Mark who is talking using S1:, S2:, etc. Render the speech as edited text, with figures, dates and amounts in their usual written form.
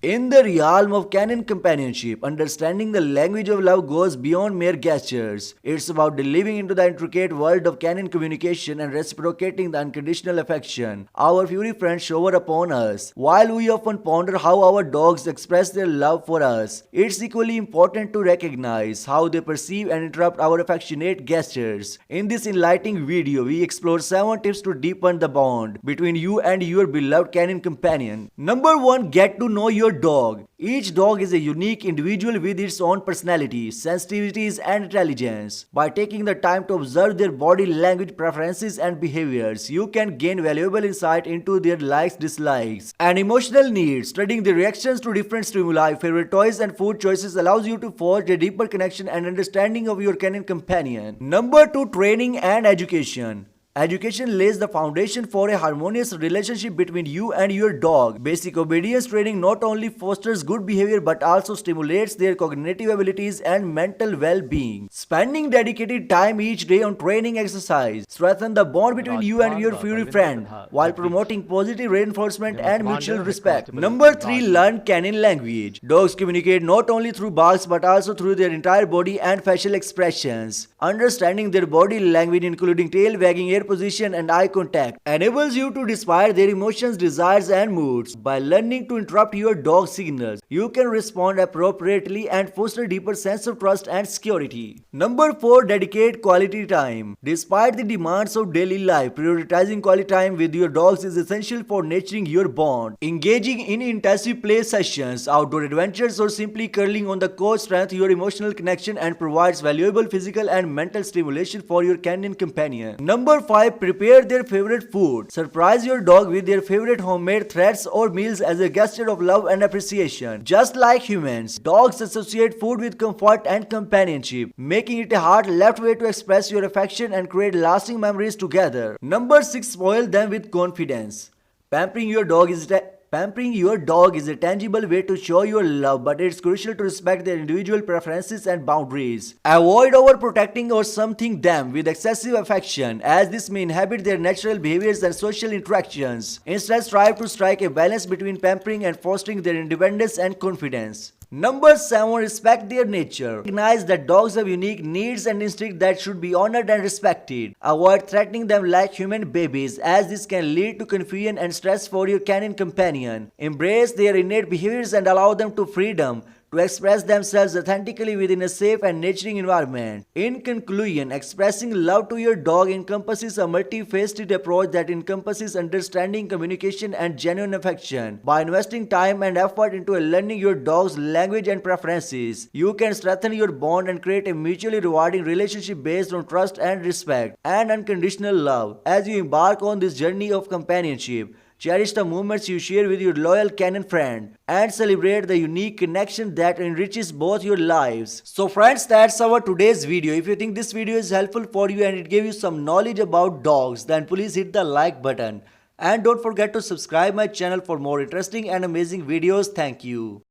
S1: In the realm of canine companionship, understanding the language of love goes beyond mere gestures. It's about delving into the intricate world of canine communication and reciprocating the unconditional affection our furry friends shower upon us. While we often ponder how our dogs express their love for us, it's equally important to recognize how they perceive and interrupt our affectionate gestures. In this enlightening video, we explore 7 tips to deepen the bond between you and your beloved canine companion. Number 1. Get to know your dog. Each dog is a unique individual with its own personality, sensitivities, and intelligence. By taking the time to observe their body language, preferences, and behaviors, you can gain valuable insight into their likes, dislikes, and emotional needs. Studying their reactions to different stimuli, favorite toys, and food choices allows you to forge a deeper connection and understanding of your canine companion. Number 2. Training and education. Education lays the foundation for a harmonious relationship between you and your dog. Basic obedience training not only fosters good behavior but also stimulates their cognitive abilities and mental well-being. Spending dedicated time each day on training exercise strengthens the bond between you and your furry friend while promoting positive reinforcement and mutual respect. Number 3. Learn canine language. Dogs communicate not only through barks but also through their entire body and facial expressions. Understanding their body language, including tail wagging, ear position, and eye contact, enables you to decipher their emotions, desires, and moods. By learning to interrupt your dog's signals, you can respond appropriately and foster a deeper sense of trust and security. Number 4. Dedicate quality time. Despite the demands of daily life, prioritizing quality time with your dogs is essential for nurturing your bond. Engaging in intensive play sessions, outdoor adventures, or simply curling on the couch strengthens your emotional connection and provides valuable physical and mental stimulation for your canine companion. Number 5. Prepare their favorite food. Surprise your dog with their favorite homemade treats or meals as a gesture of love and appreciation. Just like humans, dogs associate food with comfort and companionship, making it a heart-left way to express your affection and create lasting memories together. Number 6. Spoil them with confidence. Pampering your dog is a tangible way to show your love, but it's crucial to respect their individual preferences and boundaries. Avoid overprotecting or something them with excessive affection, as this may inhibit their natural behaviors and social interactions. Instead, strive to strike a balance between pampering and fostering their independence and confidence. Number 7. Respect their nature. Recognize that dogs have unique needs and instincts that should be honored and respected. Avoid threatening them like human babies, as this can lead to confusion and stress for your canine companion. Embrace their innate behaviors and allow them to freedom to express themselves authentically within a safe and nurturing environment. In conclusion, expressing love to your dog encompasses a multifaceted approach that encompasses understanding, communication, and genuine affection. By investing time and effort into learning your dog's language and preferences, you can strengthen your bond and create a mutually rewarding relationship based on trust and respect and unconditional love. As you embark on this journey of companionship, cherish the moments you share with your loyal canine friend and celebrate the unique connection that enriches both your lives. So friends, that's our today's video. If you think this video is helpful for you and it gave you some knowledge about dogs, then please hit the like button. And don't forget to subscribe my channel for more interesting and amazing videos. Thank you.